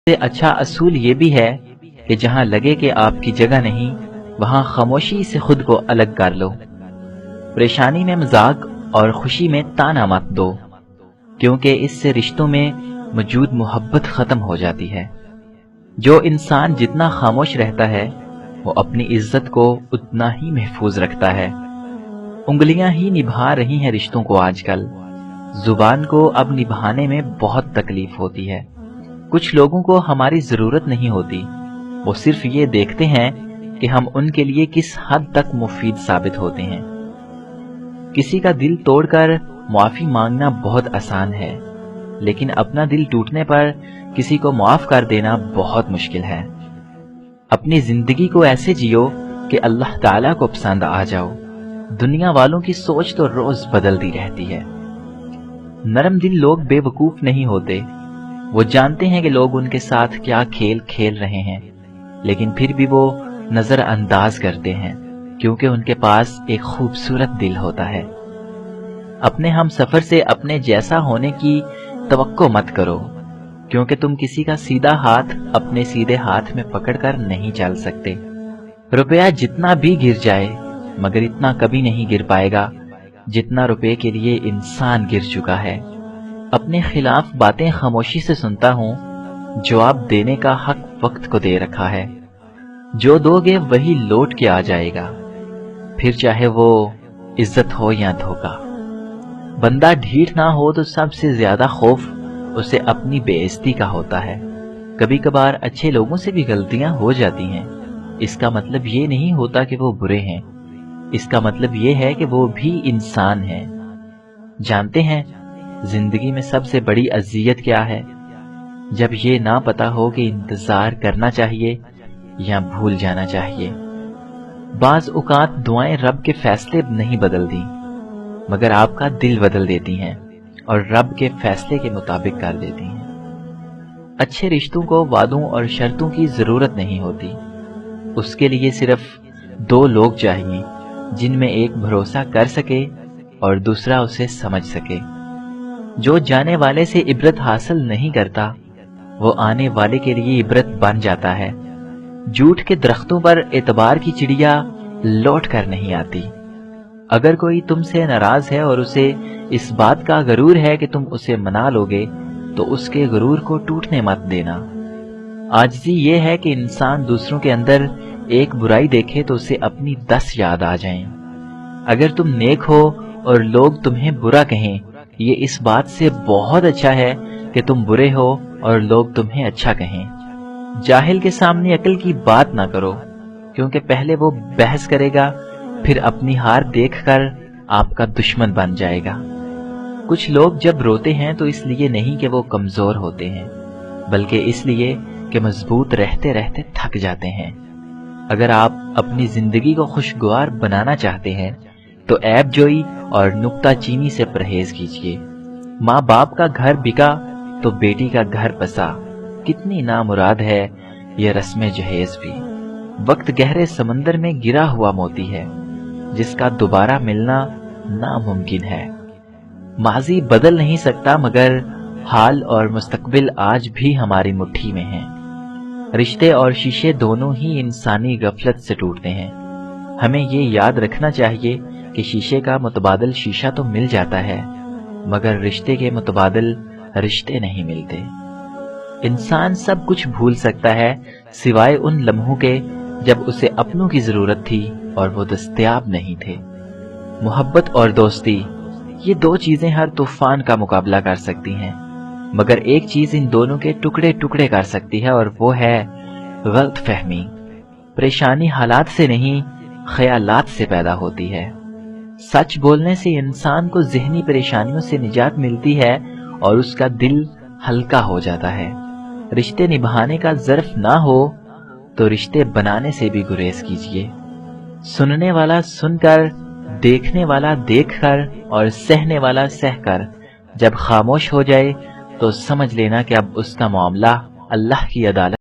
سے اچھا اصول یہ بھی ہے کہ جہاں لگے کہ آپ کی جگہ نہیں وہاں خاموشی سے خود کو الگ کر لو۔ پریشانی میں مذاق اور خوشی میں طعنہ مت دو، کیونکہ اس سے رشتوں میں موجود محبت ختم ہو جاتی ہے۔ جو انسان جتنا خاموش رہتا ہے وہ اپنی عزت کو اتنا ہی محفوظ رکھتا ہے۔ انگلیاں ہی نبھا رہی ہیں رشتوں کو آج کل، زبان کو اب نبھانے میں بہت تکلیف ہوتی ہے۔ کچھ لوگوں کو ہماری ضرورت نہیں ہوتی، وہ صرف یہ دیکھتے ہیں کہ ہم ان کے لیے کس حد تک مفید ثابت ہوتے ہیں۔ کسی کا دل توڑ کر معافی مانگنا بہت آسان ہے، لیکن اپنا دل ٹوٹنے پر کسی کو معاف کر دینا بہت مشکل ہے۔ اپنی زندگی کو ایسے جیو کہ اللہ تعالیٰ کو پسند آ جاؤ۔ دنیا والوں کی سوچ تو روز بدلتی رہتی ہے۔ نرم دل لوگ بے وقوف نہیں ہوتے، وہ جانتے ہیں کہ لوگ ان کے ساتھ کیا کھیل کھیل رہے ہیں، لیکن پھر بھی وہ نظر انداز کرتے ہیں کیونکہ ان کے پاس ایک خوبصورت دل ہوتا ہے۔ اپنے ہم سفر سے اپنے جیسا ہونے کی توقع مت کرو، کیونکہ تم کسی کا سیدھا ہاتھ اپنے سیدھے ہاتھ میں پکڑ کر نہیں چل سکتے۔ روپیہ جتنا بھی گر جائے مگر اتنا کبھی نہیں گر پائے گا جتنا روپے کے لیے انسان گر چکا ہے۔ اپنے خلاف باتیں خاموشی سے سنتا ہوں، جواب دینے کا حق وقت کو دے رکھا ہے۔ جو دو گے وہی لوٹ کے آ جائے گا، پھر چاہے وہ عزت ہو یا دھوکہ۔ بندہ ڈھیٹ نہ ہو تو سب سے زیادہ خوف اسے اپنی بے عزتی کا ہوتا ہے۔ کبھی کبھار اچھے لوگوں سے بھی غلطیاں ہو جاتی ہیں، اس کا مطلب یہ نہیں ہوتا کہ وہ برے ہیں، اس کا مطلب یہ ہے کہ وہ بھی انسان ہیں۔ جانتے ہیں زندگی میں سب سے بڑی اذیت کیا ہے؟ جب یہ نہ پتا ہو کہ انتظار کرنا چاہیے یا بھول جانا چاہیے۔ بعض اوقات دعائیں رب کے فیصلے نہیں بدلتی، مگر آپ کا دل بدل دیتی ہیں اور رب کے فیصلے کے مطابق کر دیتی ہیں۔ اچھے رشتوں کو وعدوں اور شرطوں کی ضرورت نہیں ہوتی، اس کے لیے صرف دو لوگ چاہیے جن میں ایک بھروسہ کر سکے اور دوسرا اسے سمجھ سکے۔ جو جانے والے سے عبرت حاصل نہیں کرتا وہ آنے والے کے لیے عبرت بن جاتا ہے۔ جھوٹ کے درختوں پر اعتبار کی چڑیا لوٹ کر نہیں آتی۔ اگر کوئی تم سے ناراض ہے اور اسے اس بات کا غرور ہے کہ تم اسے منا لوگے تو اس کے غرور کو ٹوٹنے مت دینا۔ عاجزی یہ ہے کہ انسان دوسروں کے اندر ایک برائی دیکھے تو اسے اپنی 10 یاد آ جائیں۔ اگر تم نیک ہو اور لوگ تمہیں برا کہیں، یہ اس بات سے بہت اچھا ہے کہ تم برے ہو اور لوگ تمہیں اچھا کہیں۔ جاہل کے سامنے عقل کی بات نہ کرو، کیونکہ پہلے وہ بحث کرے گا، پھر اپنی ہار دیکھ کر آپ کا دشمن بن جائے گا۔ کچھ لوگ جب روتے ہیں تو اس لیے نہیں کہ وہ کمزور ہوتے ہیں، بلکہ اس لیے کہ مضبوط رہتے رہتے تھک جاتے ہیں۔ اگر آپ اپنی زندگی کو خوشگوار بنانا چاہتے ہیں تو عیب جوئی اور نکتہ چینی سے پرہیز کیجیے۔ ماں باپ کا گھر بکا تو بیٹی کا گھر بسا، کتنی نامراد ہے یہ رسم جہیز بھی۔ وقت گہرے سمندر میں گرا ہوا موتی ہے جس کا دوبارہ ملنا ناممکن ہے۔ ماضی بدل نہیں سکتا مگر حال اور مستقبل آج بھی ہماری مٹھی میں ہیں۔ رشتے اور شیشے دونوں ہی انسانی غفلت سے ٹوٹتے ہیں۔ ہمیں یہ یاد رکھنا چاہیے کہ شیشے کا متبادل شیشہ تو مل جاتا ہے، مگر رشتے کے متبادل رشتے نہیں ملتے۔ انسان سب کچھ بھول سکتا ہے سوائے ان لمحوں کے جب اسے اپنوں کی ضرورت تھی اور وہ دستیاب نہیں تھے۔ محبت اور دوستی، یہ دو چیزیں ہر طوفان کا مقابلہ کر سکتی ہیں، مگر ایک چیز ان دونوں کے ٹکڑے ٹکڑے کر سکتی ہے اور وہ ہے غلط فہمی۔ پریشانی حالات سے نہیں خیالات سے پیدا ہوتی ہے۔ سچ بولنے سے انسان کو ذہنی پریشانیوں سے نجات ملتی ہے اور اس کا دل ہلکا ہو جاتا ہے۔ رشتے نبھانے کا ظرف نہ ہو تو رشتے بنانے سے بھی گریز کیجیے۔ سننے والا سن کر، دیکھنے والا دیکھ کر اور سہنے والا سہ کر جب خاموش ہو جائے تو سمجھ لینا کہ اب اس کا معاملہ اللہ کی عدالت